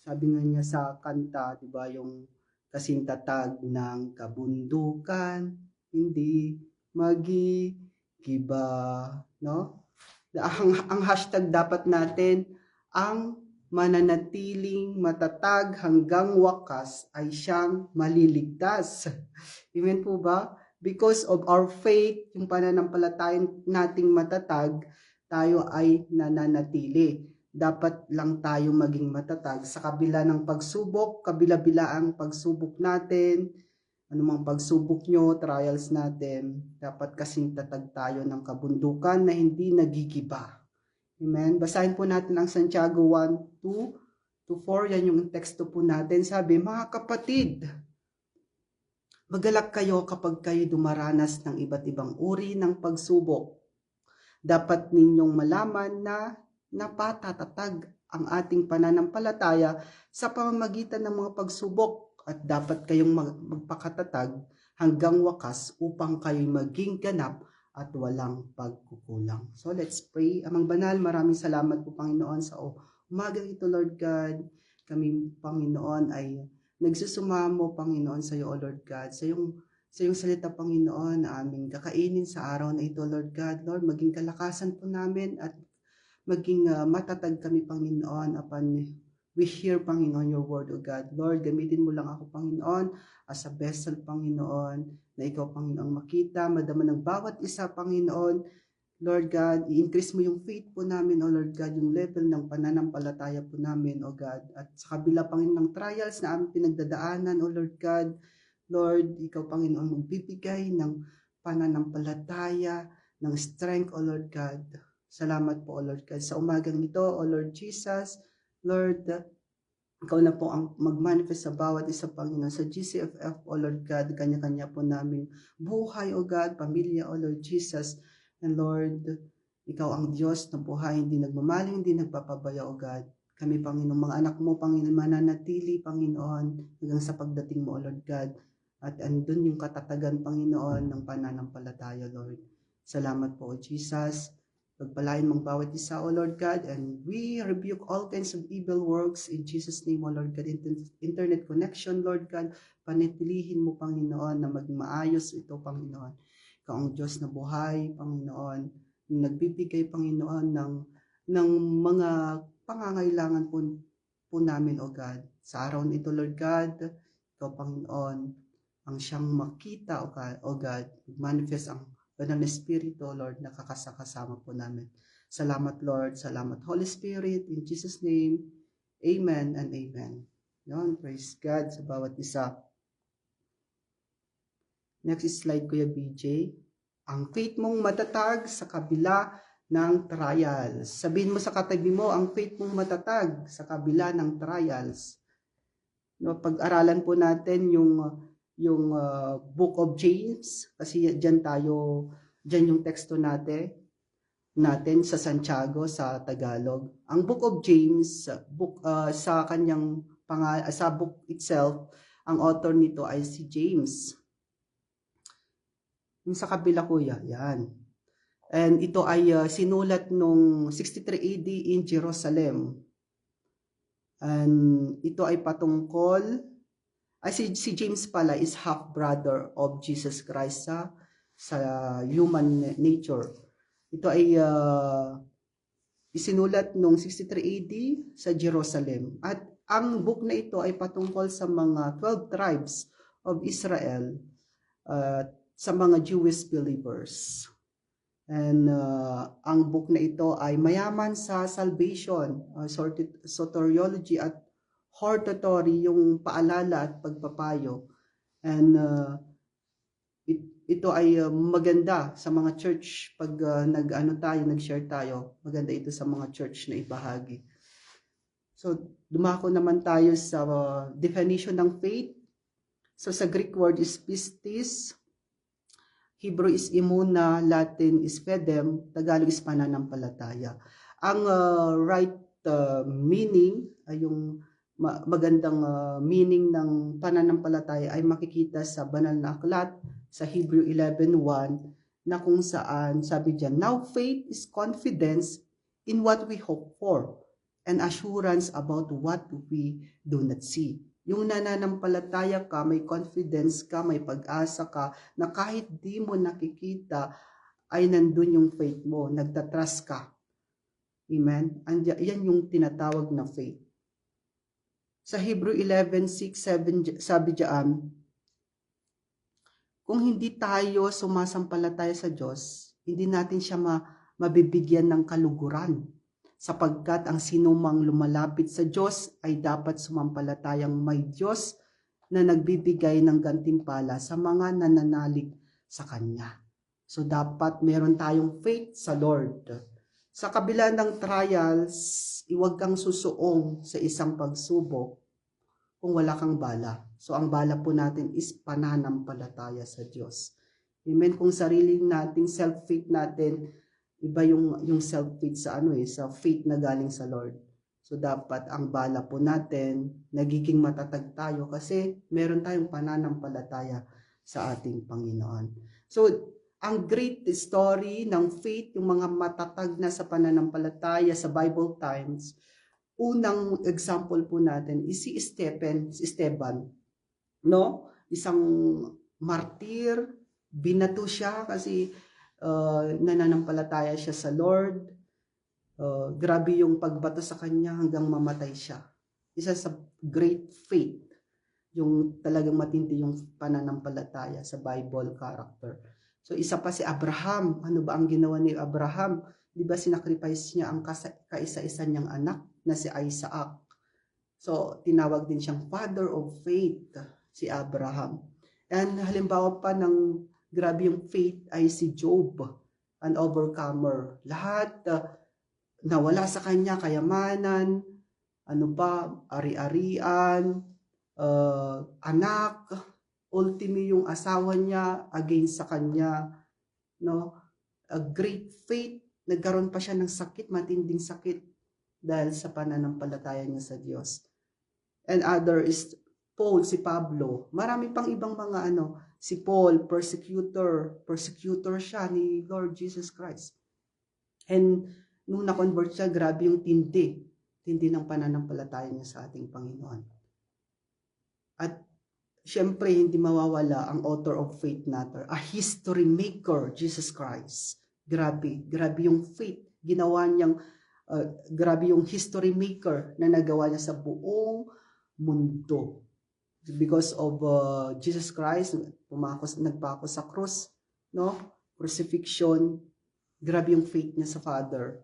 Sabi nga niya sa kanta, 'di ba, yung kasing tatag ng kabundukan, hindi magigiba, no? Ang hashtag dapat natin, ang mananatiling matatag hanggang wakas ay siyang maliligtas. Amen po ba? Because of our faith, yung pananampalataya nating matatag, tayo ay nananatili. Dapat lang tayo maging matatag sa kabila ng pagsubok, kabila-bila ang pagsubok natin, anumang pagsubok nyo, trials natin, dapat kasing tatag tayo ng kabundukan na hindi nagigiba. Amen? Basahin po natin ang Santiago 1:2-4, yan yung teksto po natin. Sabi, mga kapatid, magalak kayo kapag kayo dumaranas ng iba't ibang uri ng pagsubok. Dapat ninyong malaman na napatatatag ang ating pananampalataya sa pamamagitan ng mga pagsubok at dapat kayong magpakatatag hanggang wakas upang kayo'y maging ganap at walang pagkukulang. So let's pray. Amang banal, maraming salamat po Panginoon sa umagang ito, Lord God. Kami, Panginoon, ay nagsusumamo, Panginoon, sa iyo, O Lord God, sa iyong salita, Panginoon, na aming kakainin sa araw na ito, Lord God. Lord, maging kalakasan po namin at maging matatag kami, Panginoon, upon we hear, Panginoon, your word, O God. Lord, gamitin mo lang ako, Panginoon, as a vessel, Panginoon, na ikaw, Panginoon, makita, madama ng bawat isa, Panginoon. Lord God, i-increase mo yung faith po namin, O Lord God, yung level ng pananampalataya po namin, O God. At sa kabila, Panginoon, ng trials na aming pinagdadaanan, O Lord God, Lord, ikaw, Panginoon, magbibigay ng pananampalataya, ng strength, O Lord God. Salamat po, O Lord God. Sa umagang ito, O Lord Jesus, Lord, ikaw na po ang mag-manifest sa bawat isa, Panginoon, sa GCFF, O Lord God, kanya-kanya po namin buhay, O God, pamilya, O Lord Jesus. And Lord, ikaw ang Diyos na buhay, hindi nagmamaling, hindi nagpapabaya, O God. Kami, Panginoon, mga anak mo, Panginoon, mananatili, Panginoon, hanggang sa pagdating mo, O Lord God. At andun yung katatagan, Panginoon, ng pananampalataya, Lord. Salamat po, O Jesus. Pagpalain mong bawat isa, O Lord God, and we rebuke all kinds of evil works in Jesus' name, O Lord God. Internet connection, Lord God, panatilihin mo, Panginoon, na maging maayos ito, Panginoon. Ikaw ang Diyos na buhay, Panginoon, nagbibigay, Panginoon, ng mga pangangailangan po namin, O God. Sa araw nito, Lord God, ikaw, Panginoon, ang siyang makita, O God, manifest ang Banal na Espiritu, Lord, nakakasama po namin. Salamat, Lord. Salamat, Holy Spirit. In Jesus' name, amen and amen. Yun, praise God sa bawat isa. Next slide, Kuya BJ. Ang faith mong matatag sa kabila ng trials. Sabihin mo sa katabi mo, ang faith mong matatag sa kabila ng trials. No, pag-aralan po natin yung Book of James, kasi diyan yung teksto natin sa Santiago sa Tagalog. Ang Book of James, sa kanyang sa book itself, ang author nito ay si James. Yung sa kabila, kuya, yan. And ito ay sinulat nung 63 AD in Jerusalem. And ito ay patungkol si James pala is half-brother of Jesus Christ sa human nature. Ito ay isinulat noong 63 AD sa Jerusalem. At ang book na ito ay patungkol sa mga 12 tribes of Israel, sa mga Jewish believers. And ang book na ito ay mayaman sa salvation, soteriology at hortatory, yung paalala at pagpapayo. And ito ay maganda sa mga church pag nag-share tayo. Maganda ito sa mga church na ibahagi. So, dumako naman tayo sa definition ng faith. So, sa Greek word is pistis, Hebrew is imuna, Latin is fidem, Tagalog is pananampalataya. Ang right meaning ay yung magandang meaning ng pananampalataya ay makikita sa banal na aklat sa Hebrew 11:1, na kung saan sabi diyan, now faith is confidence in what we hope for and assurance about what we do not see. Yung nananampalataya ka, may confidence ka, may pag-asa ka, na kahit di mo nakikita, ay nandun yung faith mo, nagtatrust ka. Amen? Yan yung tinatawag na faith. Sa Hebrew 11:6, 7, sabi diyan, kung hindi tayo sumasampalataya sa Diyos, hindi natin siya mabibigyan ng kaluguran. Sapagkat ang sinumang lumalapit sa Diyos ay dapat sumampalatayang may Diyos na nagbibigay ng gantimpala sa mga nananalig sa Kanya. So dapat meron tayong faith sa Lord. Sa kabila ng trials, iwag kang susuong sa isang pagsubok kung wala kang bala. So ang bala po natin is pananampalataya sa Diyos. Amen. Kung sarili nating self-faith natin, iba yung self-faith sa faith na galing sa Lord. So dapat ang bala po natin, nagiging matatag tayo kasi meron tayong pananampalataya sa ating Panginoon. So ang great story ng faith, yung mga matatag na sa pananampalataya sa Bible times, unang example po natin is si Esteban, no? Isang martir, binato siya kasi nananampalataya siya sa Lord. Grabe yung pagbato sa kanya hanggang mamatay siya. Isa sa great faith, yung talagang matindi yung pananampalataya sa Bible character. So isa pa si Abraham. Ano ba ang ginawa ni Abraham? Di ba sinacrifice niya ang kaisa-isa niyang anak na si Isaac. So tinawag din siyang father of faith, si Abraham. And halimbawa pa ng grabe yung faith ay si Job, an overcomer. Lahat nawala sa kanya, kayamanan, ari-arian, anak, ultimo yung asawa niya against sa kanya, no? A great faith, nagkaroon pa siya ng sakit, matinding sakit dahil sa pananampalataya niya sa Diyos. And other is Paul, si Pablo. Marami pang ibang mga si Paul, persecutor siya ni Lord Jesus Christ. And nung na-convert siya, grabe yung tindi ng pananampalataya niya sa ating Panginoon. At syempre, hindi mawawala ang author of faith natin, a history maker, Jesus Christ. Grabe yung faith. Ginawa niyang, grabe yung history maker na nagawa niya sa buong mundo. Because of Jesus Christ, nagpako sa cross, no? Crucifixion, grabe yung faith niya sa Father.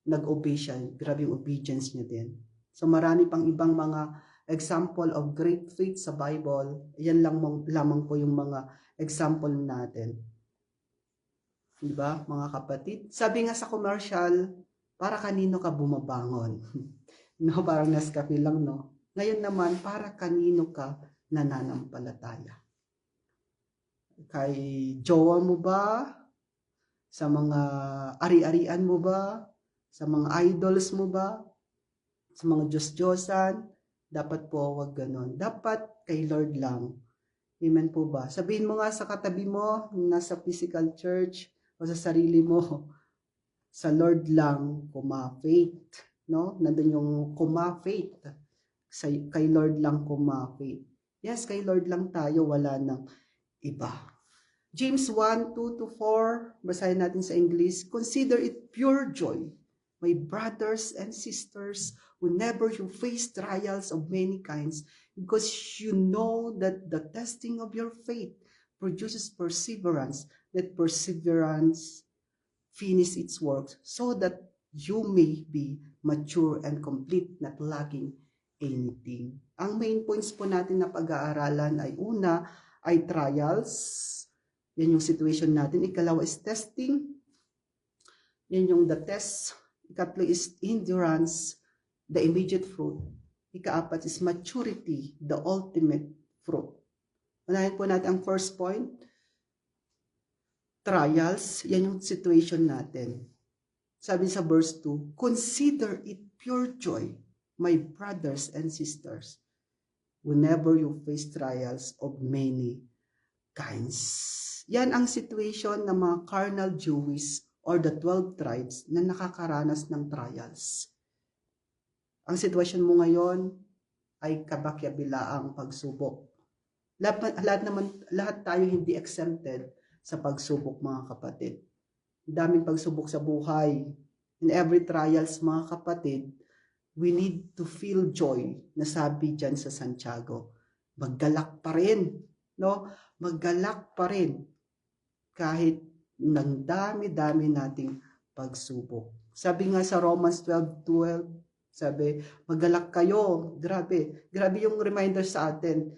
Nag-obey siya, grabe yung obedience niya din. So marami pang ibang mga example of great faith sa Bible. Yan lamang po yung mga example natin. Diba, mga kapatid? Sabi nga sa commercial, para kanino ka bumabangon? No, parang Nescafe lang, no? Ngayon naman, para kanino ka nananampalataya? Kay jowa mo ba? Sa mga ari-arian mo ba? Sa mga idols mo ba? Sa mga Diyos-Diyosan? Dapat po wag ganon. Dapat kay Lord lang. Amen po ba? Sabihin mo nga sa katabi mo, nasa physical church, o sa sarili mo, sa Lord lang, faith. No? Nandun yung faith. Kay Lord lang faith. Yes, kay Lord lang tayo, wala nang iba. James 1:2-4, basahin natin sa English. Consider it pure joy, my brothers and sisters, whenever you face trials of many kinds, because you know that the testing of your faith produces perseverance, that perseverance finish its work, so that you may be mature and complete, not lacking anything. Ang main points po natin na pag-aaralan ay una ay trials. Yan yung situation natin. Ikalawa is testing. Yan yung the test. Ikatlo is endurance, the immediate fruit. Ikaapat is maturity, the ultimate fruit. Unahin po natin ang first point. Trials, yan yung situation natin. Sabi sa verse 2, consider it pure joy, my brothers and sisters, whenever you face trials of many kinds. Yan ang situation ng mga carnal Jewish or the 12 tribes na nakakaranas ng trials. Ang sitwasyon mo ngayon ay kabakyabilaang pagsubok. Lahat tayo hindi exempted sa pagsubok, mga kapatid. Daming pagsubok sa buhay. In every trials, mga kapatid, we need to feel joy, na sabi dyan sa Santiago. Maggalak pa rin, no? Maggalak pa rin kahit ng dami-dami nating pagsubok. Sabi nga sa Romans 12:12, sabi, maggalak kayo. Grabe yung reminder sa atin.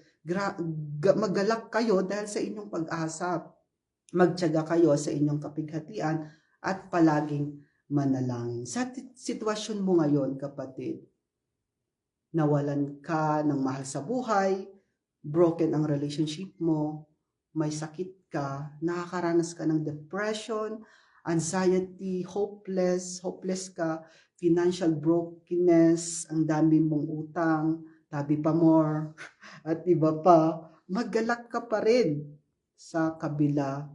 Maggalak kayo dahil sa inyong pag-asa. Magtiyaga kayo sa inyong kapighatian at palaging manalangin. Sa sitwasyon mo ngayon, kapatid, nawalan ka ng mahal sa buhay, broken ang relationship mo, may sakit ka, nakakaranas ka ng depression, anxiety, hopeless ka, financial brokenness, ang dami mong utang, tabi pa more, at iba pa, maggalak ka pa rin sa kabila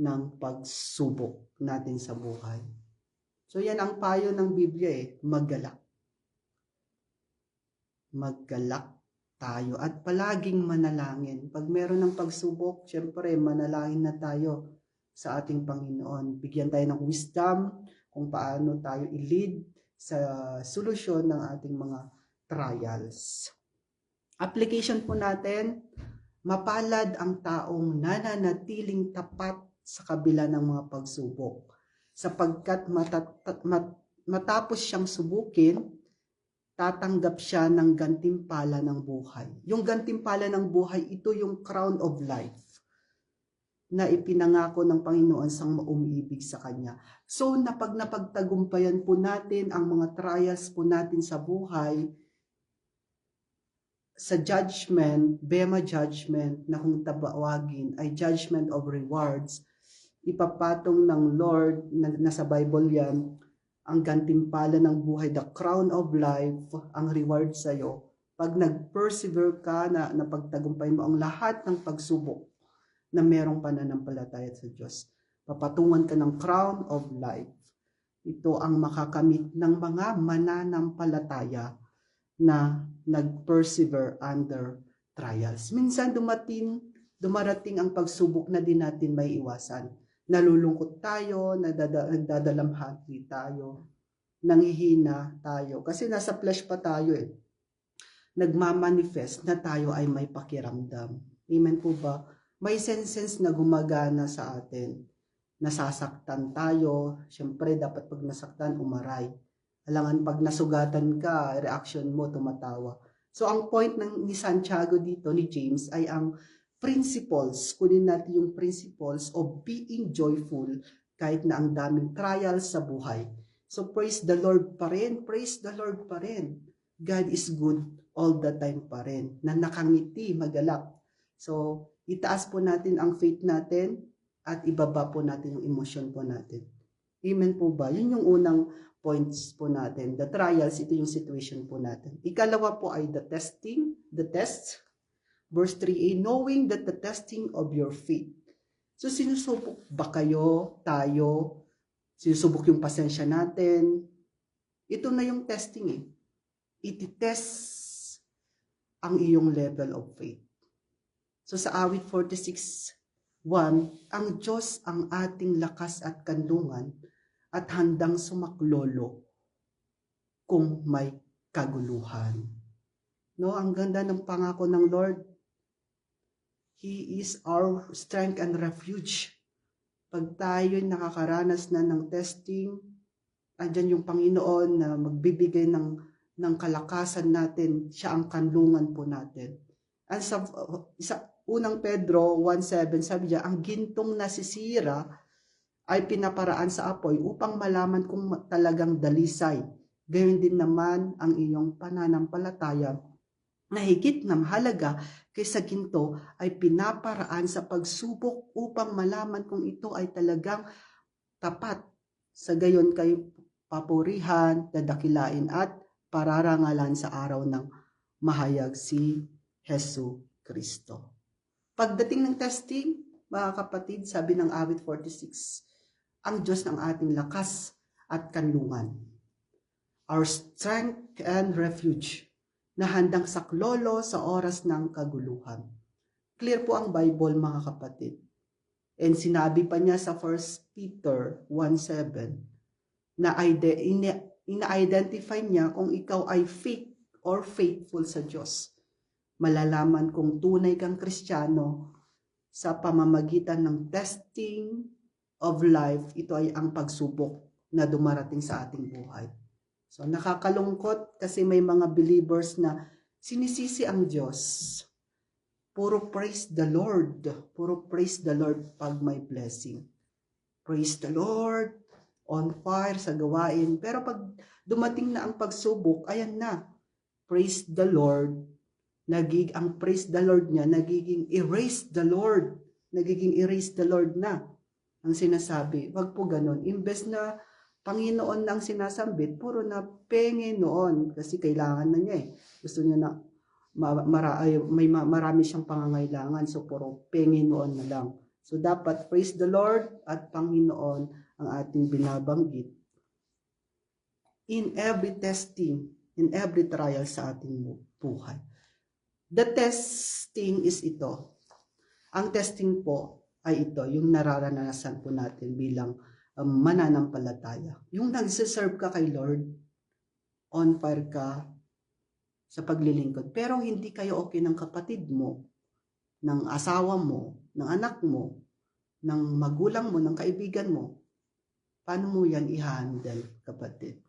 ng pagsubok natin sa buhay. So yan ang payo ng Biblia maggalak. Maggalak tayo at palaging manalangin. Pag meron ng pagsubok, syempre manalangin na tayo sa ating Panginoon. Bigyan tayo ng wisdom kung paano tayo i-lead sa solusyon ng ating mga trials. Application po natin, mapalad ang taong nananatiling tapat sa kabila ng mga pagsubok, sapagkat matapos siyang subukin, tatanggap siya ng gantimpala ng buhay. Yung gantimpala ng buhay, ito yung crown of life na ipinangako ng Panginoon sang umiibig sa Kanya. So, napagtagumpayan po natin ang mga trials po natin sa buhay, sa judgment, Bema judgment, na kung tabawagin ay judgment of rewards, ipapatong ng Lord, nasa Bible yan, ang gantimpala ng buhay, the crown of life, ang reward sa'yo. Pag nag-persevere ka na napagtagumpay mo ang lahat ng pagsubok na merong pananampalataya sa Diyos, papatungan ka ng crown of life. Ito ang makakamit ng mga mananampalataya na nag-persevere under trials. Minsan dumarating ang pagsubok na di natin may iwasan. Nalulungkot tayo, nagdadalamhati tayo, nanghihina tayo. Kasi nasa flesh pa tayo Nagmamanifest na tayo ay may pakiramdam. Amen po ba? May sense na gumagana sa atin. Nasasaktan tayo. Siyempre, dapat pag nasaktan, umaray. Alangan pag nasugatan ka, reaction mo, tumatawa. So, ang point ni Santiago dito, ni James, ay ang principles, kunin natin yung principles of being joyful kahit na ang daming trials sa buhay. So praise the Lord pa rin, praise the Lord pa rin. God is good all the time pa rin, na nakangiti, magalak. So itaas po natin ang faith natin at ibaba po natin yung emotion po natin. Amen po ba? Yun yung unang points po natin. The trials, ito yung situation po natin. Ikalawa po ay the test. Verse 3a, knowing that the testing of your faith. So, sinusubok ba tayo? Sinusubok yung pasensya natin? Ito na yung testing Iti-test ang iyong level of faith. So, sa awit 46:1, ang Diyos ang ating lakas at kandungan at handang sumaklolo kung may kaguluhan. No, ang ganda ng pangako ng Lord. He is our strength and refuge. Pag tayo'y nakakaranas na ng testing, andyan yung Panginoon na magbibigay ng kalakasan natin. Siya ang kanlungan po natin. At sa unang Pedro 1:7, sabi niya, ang gintong nasisira ay pinaparaan sa apoy upang malaman kung talagang dalisay. Gayon din naman ang iyong pananampalataya na higit na mahalaga kaysa ginto ay pinaparaan sa pagsubok upang malaman kung ito ay talagang tapat. Sa gayon kayo papurihan, dadakilain at pararangalan sa araw ng mahayag si Hesu Kristo. Pagdating ng testing, mga kapatid, sabi ng awit 46, ang Diyos ng ating lakas at kanlungan. our strength and refuge, na handang saklolo sa oras ng kaguluhan. Clear po ang Bible, mga kapatid. And sinabi pa niya sa 1 Peter 1:7 na ina-identify niya kung ikaw ay fake or faithful sa Diyos. Malalaman kung tunay kang Kristiyano sa pamamagitan ng testing of life. Ito ay ang pagsubok na dumarating sa ating buhay. So nakakalungkot kasi may mga believers na sinisisi ang Diyos. Puro praise the Lord. Puro praise the Lord pag may blessing. Praise the Lord, on fire sa gawain. Pero pag dumating na ang pagsubok, ayan na. Praise the Lord. Ang praise the Lord niya, nagiging erase the Lord. Nagiging erase the Lord na. Ang sinasabi, wag po ganun. Imbes na Panginoon lang sinasambit, puro na Panginoon. Kasi kailangan na niya eh. Gusto niya na marami siyang pangangailangan, so puro Panginoon na lang. So dapat praise the Lord at Panginoon ang ating binabanggit in every testing, in every trial sa ating buhay. The testing is ito. Ang testing po ay ito, yung nararanasan po natin bilang mananampalataya. Yung nagsiserve ka kay Lord, on fire ka sa paglilingkod. Pero hindi kayo okay ng kapatid mo, ng asawa mo, ng anak mo, ng magulang mo, ng kaibigan mo. Paano mo yan i-handle, kapatid?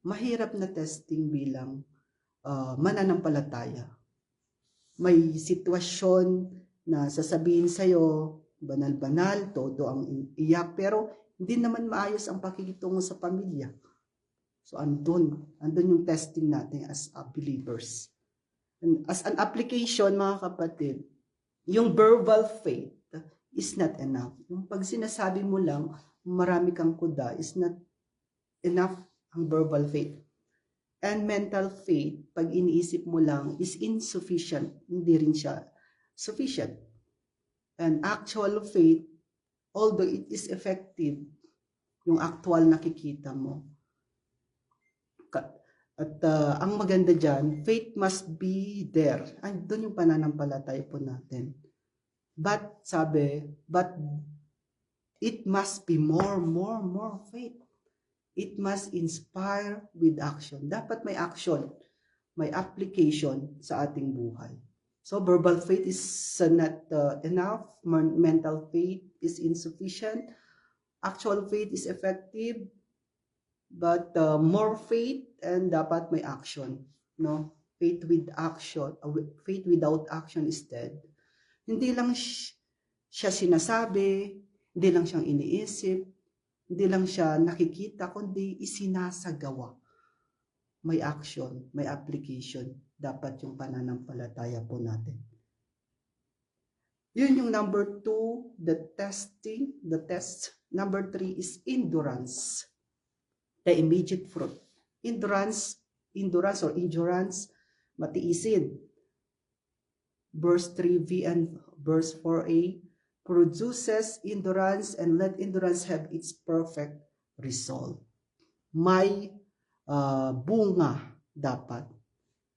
Mahirap na testing bilang mananampalataya. May sitwasyon na sasabihin sa'yo, banal-banal, todo ang iyak, pero hindi naman maayos ang pakikitungo sa pamilya. So andun yung testing natin as believers. And as an application, mga kapatid, yung verbal faith is not enough. Yung pag sinasabi mo lang, marami kang kuda, is not enough ang verbal faith. And mental faith, pag iniisip mo lang, is insufficient. Hindi rin siya sufficient. And actual faith, although it is effective, yung actual nakikita mo. At ang maganda dyan, faith must be there. Doon yung pananampalataya po natin. But it must be more faith. It must inspire with action. Dapat may action, may application sa ating buhay. So verbal faith is not enough. Mental faith is insufficient. Actual faith is effective. But more faith, and dapat may action, no? Faith with action, faith without action is dead. Hindi lang siya sinasabi, hindi lang siyang iniisip, hindi lang siya nakikita, kundi isinasagawa. May action, may application, dapat yung pananampalataya po natin. Yun yung number 2, the test. Number 3 is endurance. The immediate fruit. Endurance, matiisin. Verse 3b and verse 4a produces endurance, and let endurance have its perfect result. May bunga dapat.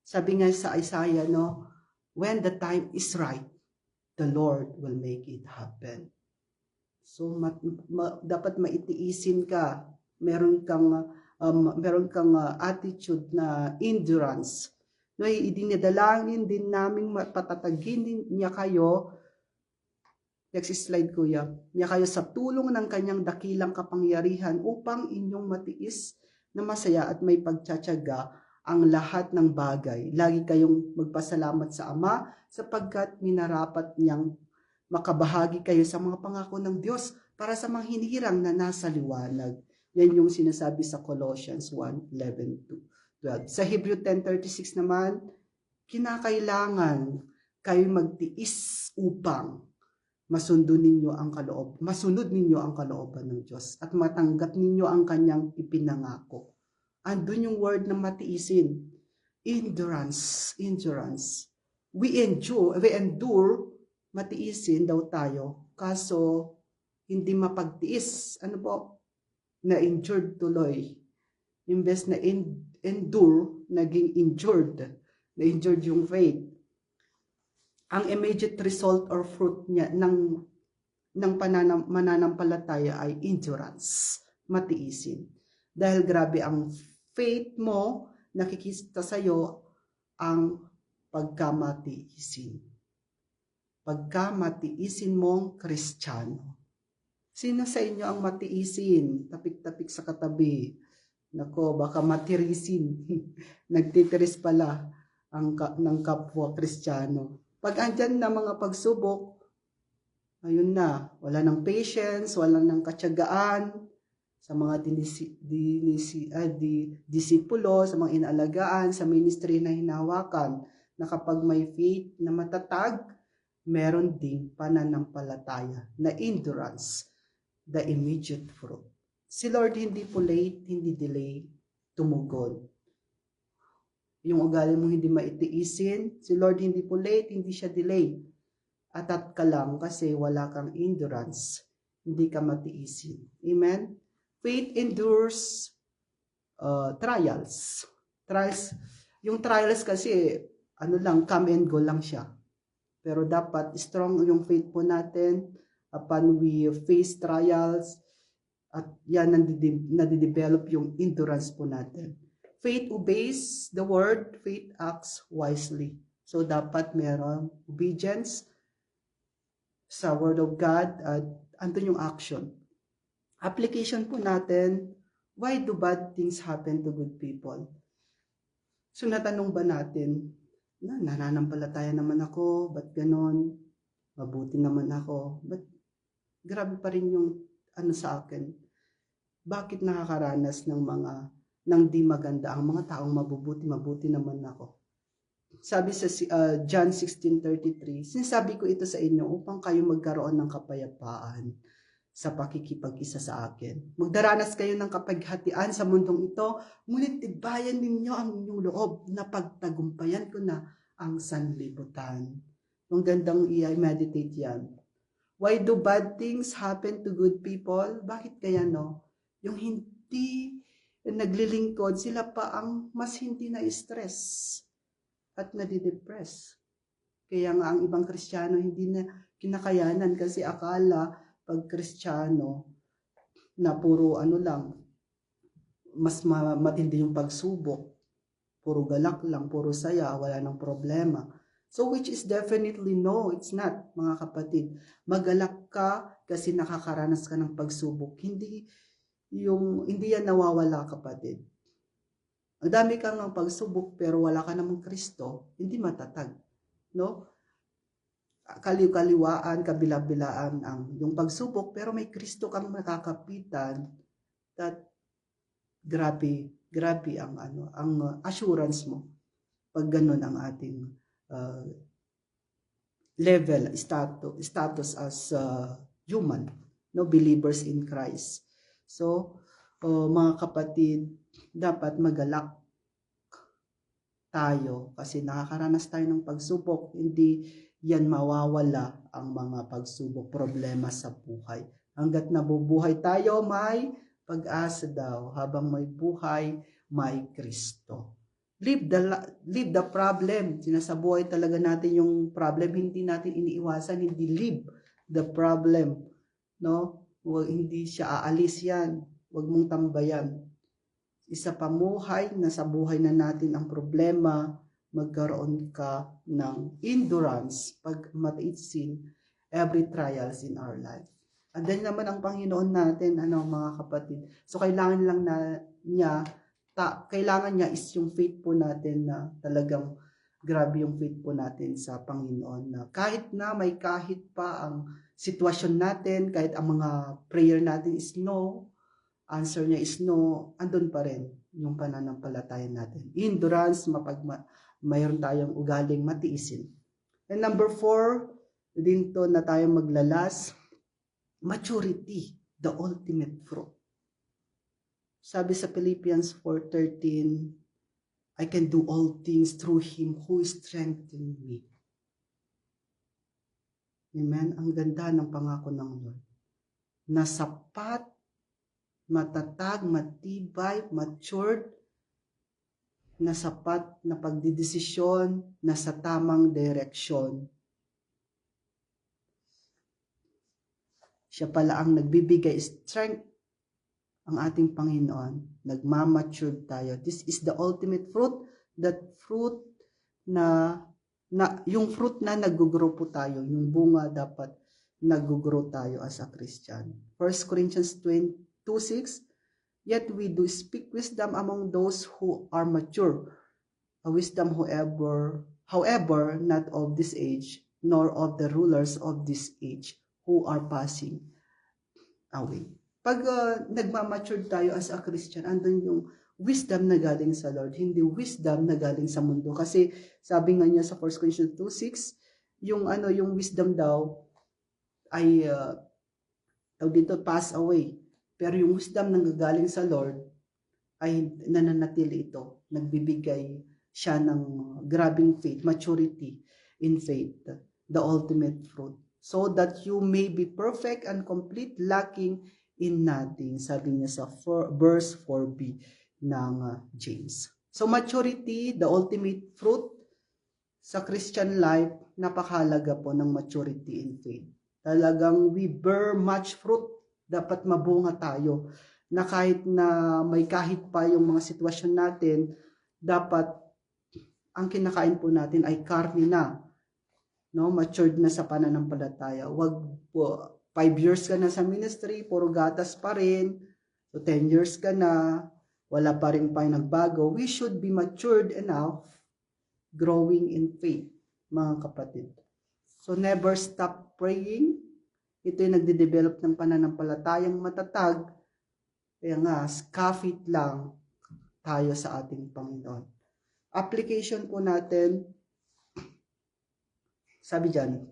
Sabi nga sa Isaiah, no, when the time is right, the Lord will make it happen. So dapat maitiisin ka. Meron kang attitude na endurance. No, idinadalangin din naming patatagin niya kayo. Next slide, kuya. Niya kayo sa tulong ng kanyang dakilang kapangyarihan upang inyong matiis na masaya at may pagtsatsaga ang lahat ng bagay. Lagi kayong magpasalamat sa Ama sapagkat minarapat niyang makabahagi kayo sa mga pangako ng Diyos para sa mga hinirang na nasa liwanag. Yan yung sinasabi sa Colossians 1:11-12. Sa Hebrew 10:36 naman, kinakailangan kayo magtiis upang masunod ninyo ang kalooban ng Diyos at matanggap ninyo ang kanyang ipinangako. Andun yung word na matiisin. Endurance. We endure, matiisin daw tayo. Kaso, hindi mapagtiis. Ano po? Na-injured tuloy. Imbes na endure, naging injured. Na-injured yung faith. Ang immediate result or fruit niya ng mananampalataya ay endurance, matiisin. Dahil grabe ang faith mo, nakikita sa'yo ang pagkamatiisin. Pagkamatiisin mong Kristiyano. Sino sa inyo ang matiisin? Tapik-tapik sa katabi. Nako, baka matirisin. Nagtitiris pala ng kapwa Kristiyano. Pag andyan na mga pagsubok, ayun na, wala ng patience, wala ng katyagaan sa mga disipulo, sa mga inaalagaan, sa ministry na hinawakan, na kapag may faith na matatag, meron ding pananampalataya na endurance, the immediate fruit. Si Lord hindi po late, hindi delay, tumugon. Yung ugali mo hindi maitiisin, si Lord hindi po late, hindi siya delay. Atat ka lang kasi wala kang endurance, hindi ka matiisin. Amen? Faith endures trials. Yung trials kasi, come and go lang siya. Pero dapat strong yung faith po natin upon we face trials at yan nadidevelop yung endurance po natin. Faith obeys the word, faith acts wisely. So dapat meron obedience sa word of God at andun yung action. Application po natin, why do bad things happen to good people? So natanong ba natin, nananampalataya naman ako, ba't ganon? Mabuti naman ako, ba't grabe pa rin yung sa akin? Bakit nakakaranas ng di maganda ang mga taong mabuti naman ako? Sabi sa John 16:33, sinasabi ko ito sa inyo upang kayo magkaroon ng kapayapaan sa pakikipag-isa sa akin. Magdaranas kayo ng kapaghatian sa mundong ito, ngunit tibayan ninyo ang inyong loob na pagtagumpayan ko na ang sanlibutan. Ang gandang i-meditate yan. Why do bad things happen to good people? Bakit kaya yung hindi naglilingkod, sila pa ang mas hindi na-stress at nadidepress. Kaya nga ang ibang Kristiyano hindi na kinakayanan kasi akala pag Kristiyano na puro mas matindi yung pagsubok, puro galak lang, puro saya, wala nang problema. So which is definitely no, it's not, mga kapatid. Magalak ka kasi nakakaranas ka ng pagsubok. Hindi yan nawawala, kapatid. Ang dami kang ng pagsubok pero wala ka namang Kristo, hindi matatag, no? Kaliwaan, kabila-bilaan yung pagsubok, pero may Kristo kang nakakapitan, that grabe ang assurance mo pag ganun ang ating level, status as human, no, believers in Christ. So, mga kapatid, dapat magalak tayo kasi nakakaranas tayo ng pagsubok, hindi yan mawawala ang mga pagsubok, problema sa buhay. Hanggat nabubuhay tayo, may pag-asa daw. Habang may buhay, may Kristo. Leave the problem. Sinasabuhay talaga natin yung problem, hindi natin iniiwasan, hindi leave the problem. No? Hindi siya aalis yan. Huwag mong tambayan. Isa pamuhay na sa buhay na natin ang problema, magkaroon ka ng endurance pag matiisin every trials in our life. And then naman ang Panginoon natin, mga kapatid. So kailangan lang kailangan niya is yung faith po natin na talagang grabe yung faith po natin sa Panginoon na kahit pa ang sitwasyon natin, kahit ang mga prayer natin is no, answer niya is no, andun pa rin yung pananampalataya natin. Endurance, mayroon tayong ugaling matiisin. And number 4, din to na tayo maglalas, maturity, the ultimate fruit. Sabi sa Philippians 4:13, I can do all things through Him who strengthens me. Amen? Ang ganda ng pangako ng Lord. Na sapat, matatag, matibay, matured, na sapat na pagdidesisyon na sa tamang direksyon. Siya pala ang nagbibigay strength, ang ating Panginoon. Nagmamature tayo. This is the ultimate fruit, that fruit na yung fruit na nag-grow po tayo, yung bunga dapat nag-grow tayo as a Christian. 1 Corinthians 2:6, yet we do speak wisdom among those who are mature, a wisdom however, not of this age, nor of the rulers of this age, who are passing away. Pag nagmamature tayo as a Christian, andun yung wisdom na galing sa Lord, hindi wisdom na galing sa mundo. Kasi sabi nga niya sa 1 Corinthians 2:6, yung wisdom daw ay dito pass away. Pero yung wisdom na galing sa Lord ay nananatili ito. Nagbibigay siya ng grabing faith, maturity in faith, the ultimate fruit. So that you may be perfect and complete, lacking in nothing. Sabi niya sa verse 4b ng James. So maturity, the ultimate fruit sa Christian life, napakahalaga po ng maturity in faith. Talagang we bear much fruit. Dapat mabunga tayo na kahit na may kahit pa yung mga sitwasyon natin, dapat ang kinakain po natin ay karne na. No, matured na sa pananampalataya. Wag po 5 years ka na sa ministry, puro gatas pa rin. So 10 years ka na, wala pa rin pa nagbago. We should be matured enough, growing in faith, mga kapatid. So never stop praying. Ito yung nagde-develop ng pananampalatayang matatag. Kaya nga, skafit lang tayo sa ating Panginoon. Application po natin, sabi dyan,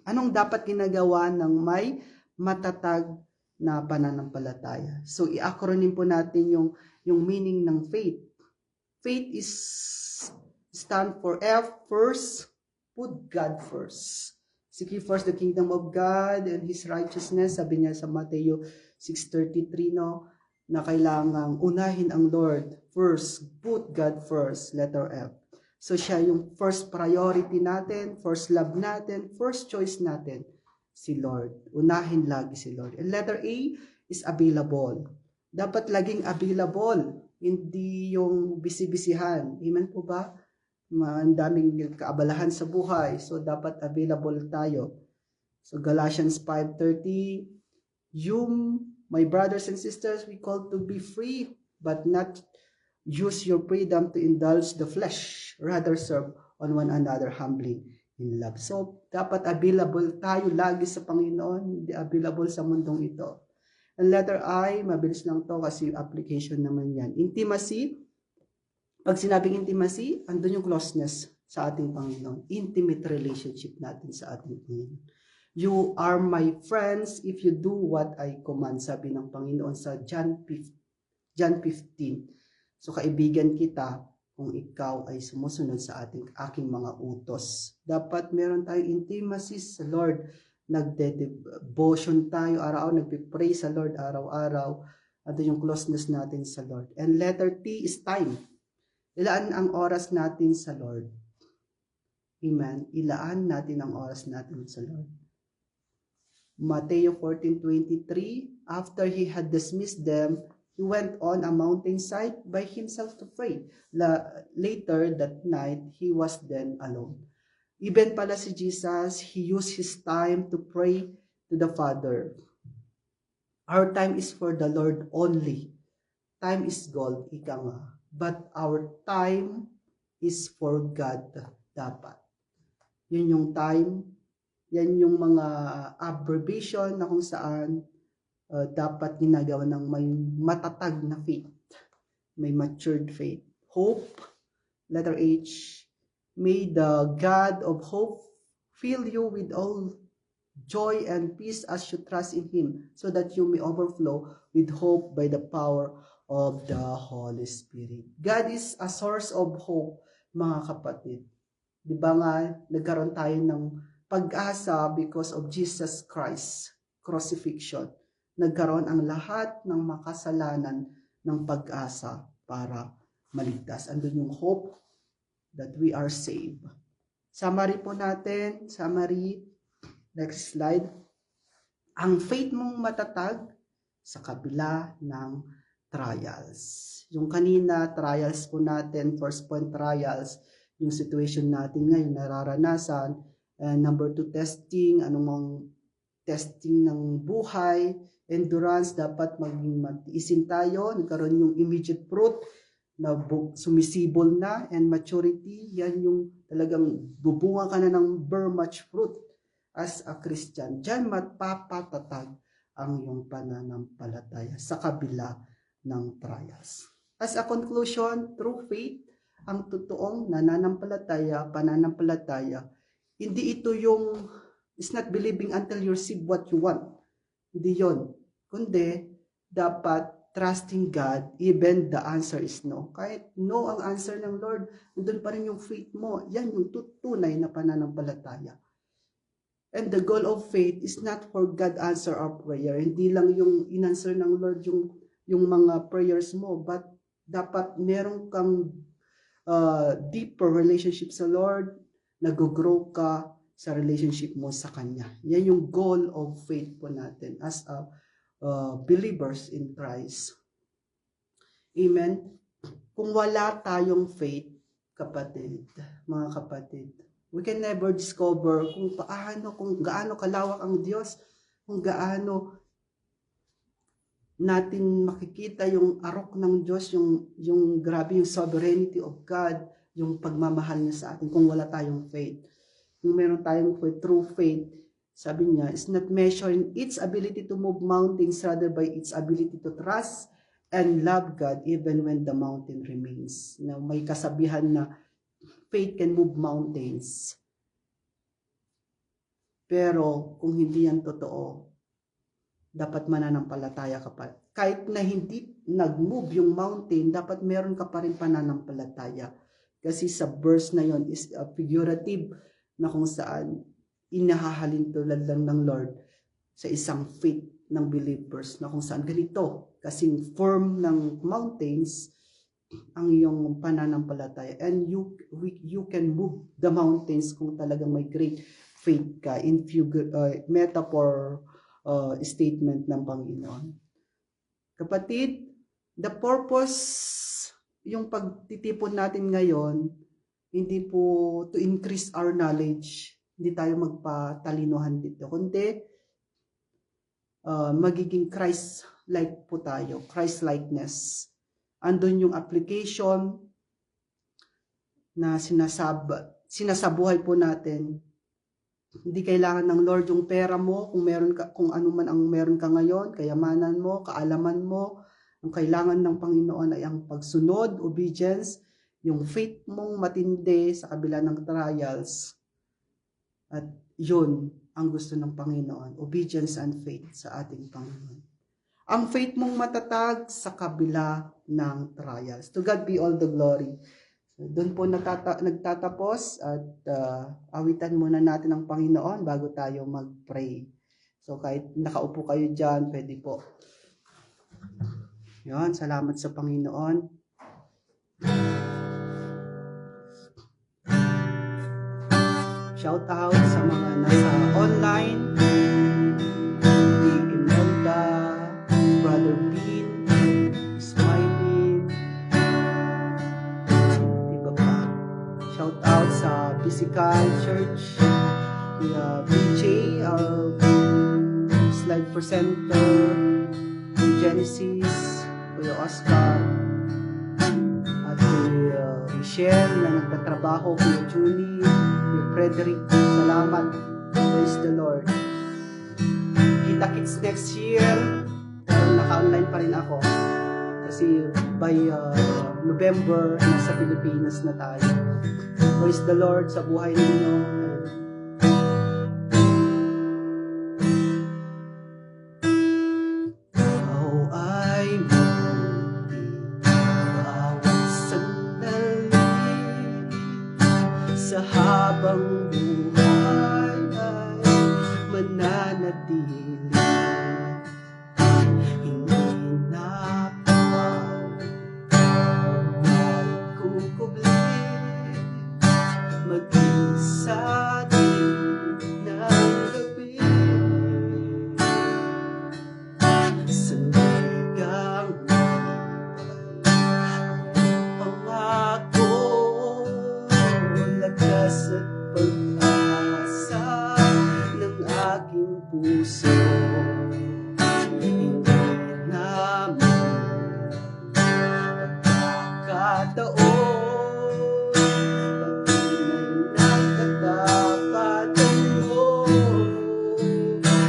anong dapat ginagawa ng may matatag na pananampalataya? So, i-acronym po natin yung meaning ng faith. Faith is stand for F, first, put God first. Seek ye first the kingdom of God and His righteousness. Sabi niya sa Mateo 6:33, no, na kailangang unahin ang Lord first, put God first, letter F. So siya yung first priority natin, first love natin, first choice natin, si Lord. Unahin lagi si Lord. And letter A is available. Dapat laging available, hindi yung busy-busyhan. Amen po ba? Ang daming kaabalahan sa buhay. So, dapat available tayo. So, Galatians 5:30, you, my brothers and sisters, we call to be free, but not use your freedom to indulge the flesh. Rather serve on one another humbly in love. So, dapat available tayo lagi sa Panginoon, hindi available sa mundong ito. And letter I, mabilis lang to kasi application naman yan. Intimacy. Pag sinabing intimacy, andun yung closeness sa ating Panginoon. Intimate relationship natin sa ating Panginoon. You are my friends if you do what I command, sabi ng Panginoon sa John 15. So kaibigan kita kung ikaw ay sumusunod sa aking mga utos. Dapat meron tayong intimacy sa Lord. Nagde-devotion tayo araw-araw, nagpipray sa Lord araw-araw. Andun yung closeness natin sa Lord. And letter T is time. Ilaan ang oras natin sa Lord. Amen. Ilaan natin ang oras natin sa Lord. Mateo 14:23, after he had dismissed them, he went on a mountainside by himself to pray. Later that night, he was then alone. Even pala si Jesus, he used his time to pray to the Father. Our time is for the Lord only. Time is gold, ika nga. But our time is for God dapat. Yun yung time, yan yung mga abbreviation na kung saan dapat ginagawa ng may matatag na faith, may matured faith. Hope, letter H, may the God of hope fill you with all joy and peace as you trust in Him, so that you may overflow with hope by the power of the Holy Spirit. God is a source of hope, mga kapatid. Di ba nga, nagkaroon tayo ng pag-asa because of Jesus Christ, crucifixion. Nagkaroon ang lahat ng makasalanan ng pag-asa para maligtas. Andun yung hope that we are saved. Summary po natin. Next slide. Ang faith mong matatag sa kabila ng trials. Yung kanina, trials po natin, first point trials, yung situation natin ngayon, nararanasan. And number 2, testing, anumang testing ng buhay, endurance, dapat maging matiisin tayo, nagkaroon yung immediate fruit, na sumisibol na, and maturity, yan yung talagang bubunga ka na ng bear much fruit as a Christian. Diyan mapapatatag ang iyong pananampalataya sa kabila ng trials. As a conclusion, through faith, ang totoong pananampalataya, hindi ito yung, it's not believing until you receive what you want. Hindi yun. Kundi, dapat trusting God, even the answer is no. Kahit no ang answer ng Lord, nandun pa rin yung faith mo. Yan yung tunay na pananampalataya. And the goal of faith is not for God answer our prayer. Hindi lang yung inanswer ng Lord yung mga prayers mo, but dapat meron kang deeper relationship sa Lord, nag-grow ka sa relationship mo sa Kanya. Yan yung goal of faith po natin as a believers in Christ. Amen. Kung wala tayong faith, mga kapatid, we can never discover kung gaano kalawak ang Diyos, kung gaano natin makikita yung arok ng Diyos, yung grabe yung sovereignty of God, yung pagmamahal niya sa atin kung wala tayong faith. Kung meron tayong true faith, sabi niya, is not measured in its ability to move mountains, rather by its ability to trust and love God even when the mountain remains. Now, may kasabihan na faith can move mountains. Pero kung hindi yan totoo, dapat mananampalataya ka pa. Kahit na hindi nag-move yung mountain, dapat meron ka pa rin pananampalataya. Kasi sa verse na yon is a figurative na kung saan inahahalin tulad lang ng Lord sa isang faith ng believers na kung saan ganito, kasing firm ng mountains ang iyong pananampalataya, and you can move the mountains kung talagang may great faith ka in metaphor statement ng Panginoon. Kapatid, the purpose yung pagtitipon natin ngayon, hindi po to increase our knowledge, hindi tayo magpatalinuhan dito, kundi magiging Christ-like po tayo, Christ-likeness. Andun yung application na sinasabuhay po natin. Hindi kailangan ng Lord yung pera mo, kung ano man ang meron ka ngayon, kayamanan mo, kaalaman mo. Ang kailangan ng Panginoon ay ang pagsunod, obedience, yung faith mong matindi sa kabila ng trials. At yun ang gusto ng Panginoon, obedience and faith sa ating Panginoon. Ang faith mong matatag sa kabila ng trials. To God be all the glory. So, doon po nagtatapos at awitan muna natin ang Panginoon bago tayo mag-pray. So kahit nakaupo kayo dyan, pwede po. Yan, salamat sa Panginoon. Shout out sa mga nasa online, Imelda, Brother Bean, Smiling, diba pa? Shout out sa Physical Church, Kuya BJ, our slide presenter, Genesis, Kuya Oscar, at Kuya Michelle na nagtatrabaho, Kuya Julie, Frederick, salamat. Praise the Lord. Kita-kits next year. Pero naka-online pa rin ako. Kasi by November, nasa Pilipinas na tayo. Praise the Lord sa buhay ninyo. Ikaw ay mabuti, bawat sandali. Sa habang buhay ay mananatili, hindi napapawala sa dilim ng gabi. Sandigang pangako, lakas at pag-asa ng aking puso. Hindi namin pagkakataon, patunay ng katapatan mo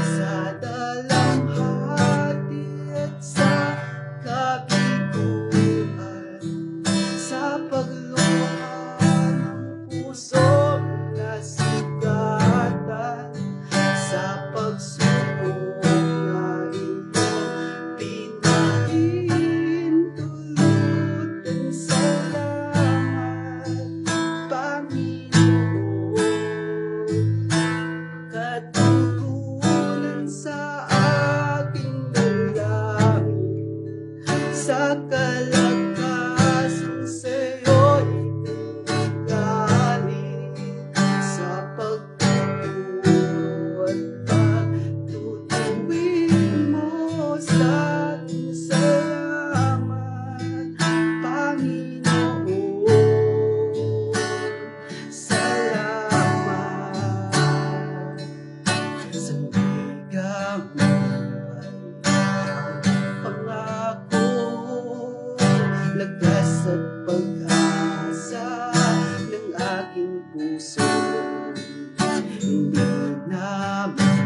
sa dalamhati at sa kabiguan, sa pagluha ng pusong nasugatan, sa pagsubok na iyong pinahintulutan. Salamat, Panginoon, katugunan sa aking dalangin, sa kalakasan sa'yo'y galing, sa pagtuturo at pagtutuwid mo sa akin. Salamat, Panginoon, salamat. Sandigang pangako, lakas at pag-asa ng aking puso. Hindi namin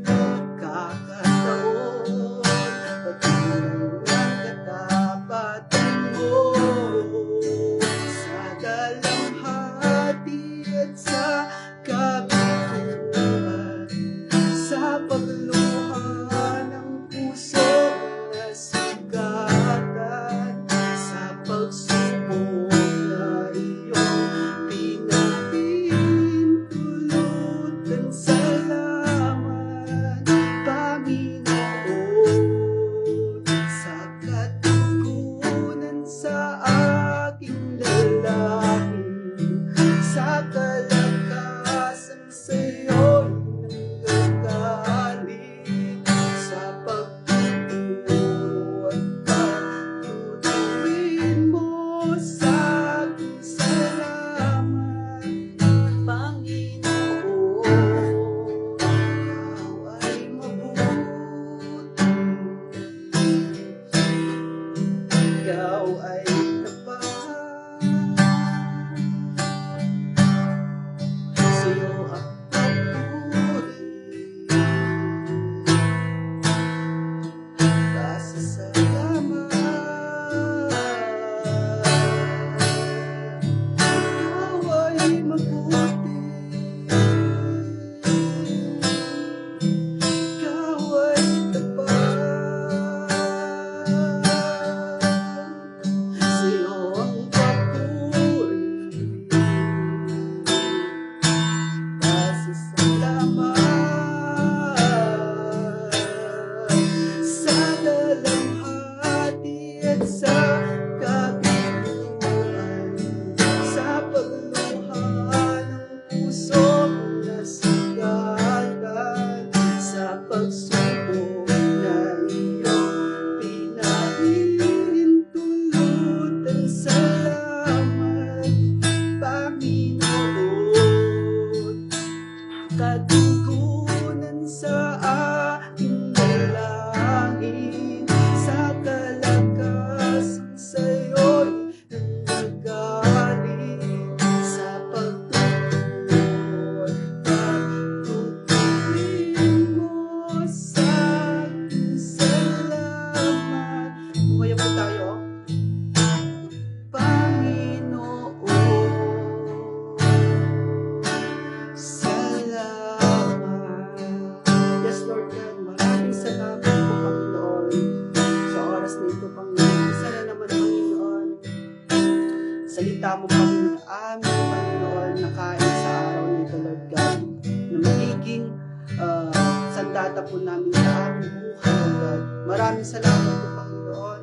pagkakataon, patunay ng katapatan mo sa dalamhati at sa kabiguan, sa pagluha ng puso na sugatan, sa pagsubok na iyong pinahintulutan. Salamat, Panginoon, sa katugunan sa aking dalangin, sa kalakasan sa'yo'y nanggagaling, sa pagtuturo at pagtutuwid mo sa akin. Salamat, Panginoon, ikaw ay mabuti, ikaw ay tapat, sa'yo ang papuri, pasasalamat. Ikaw ay mabuti, ikaw ay tapat, sa'yo ang papuri, pasasalamat. Sa dalamhati at sa kabiguan, sa pagluha ng pusong nasugatan, sa pagsubok na iyong pinahintulutan. Salamat, Panginoon, katugunan sa aking dalangin, sa kalakasan sa'yo'y nanggagaling, sa pagtuturo at pagtutuwid mo sa akin. Salamat. Kumaya po tayo, Panginoon, salamat. Yes, Lord God, maraming salamat po, Panginoon, sa oras na ito, Panginoon. Isa na naman, Panginoon, salita mo, Panginoon, amin, Panginoon, nakain sa araw nito, Lord God, na magiging sandata po namin sa aming buhay, Lord God. Maraming salamat po, Panginoon,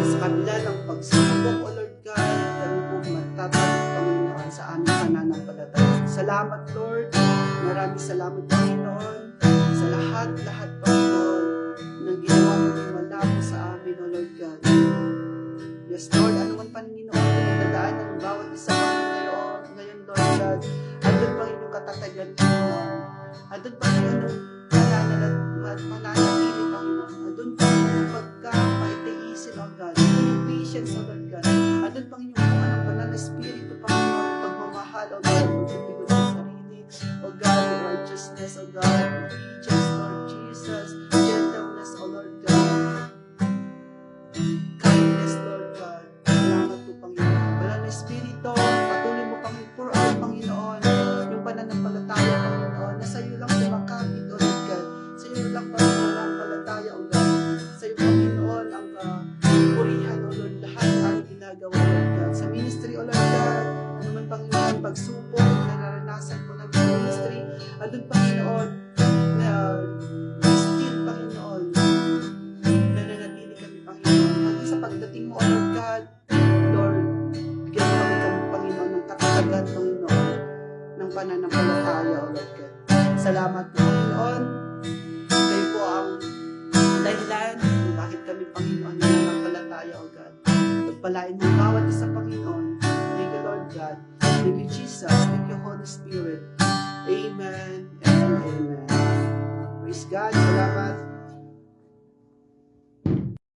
sa kabila ng pagsubok, O Lord God, kami po nagtatatag, Panginoon, sa aming pananampalataya. Salamat, Lord. Maraming salamat, Panginoon, sa lahat, Panginoon, ng ginawa mo wala po sa amin, O Lord God. Yes, Lord, anuman Panginoon, pinagdadaan ng bawat isa ngayon, Lord God, andun pa inyong katatagan, Panginoon. Andun pa inyong pananatili, Panginoon. Andun pa inyong pagkakaitiisin, O God. Andun yung patience, O Lord God. Andun pa inyong mga ng banal na Espiritu, Panginoon, pagmamahal, O God, pagpipigod sa sarili, O God, righteousness, O God, peace, Lord Jesus, gentleness, O Lord God, kindness, Lord God. Salamat po, Panginoon. Banal na Espiritu, patuloy mo pang pour out, Panginoon, yung pananampalataya, Panginoon, na sa iyo lang sumakapit, O Lord God. Sa iyo lang pananampalataya, O God. Sa iyo, Panginoon, ang purihan, O Lord, lahat ang ginagawa, Lord God. Sa ministry, O Lord God, ano man, Panginoon, pagsupok na naranasan ko ng ministry, andun, Panginoon, na still, Panginoon, nananatili kami, Panginoon. Hanggang sa pagdating mo, O Lord God, Lord, bigyan mo kami, Panginoon, ng katatagan, Panginoon, ng pananampalataya, O Lord God. Salamat, Panginoon. Kayo po ang dahilan kung bakit kami, Panginoon, nananampalataya, O God. Pagpalain mo bawat isa, Panginoon. Thank you, Lord God. Thank you, Jesus. Thank you, Holy Spirit. Amen and amen. Praise God.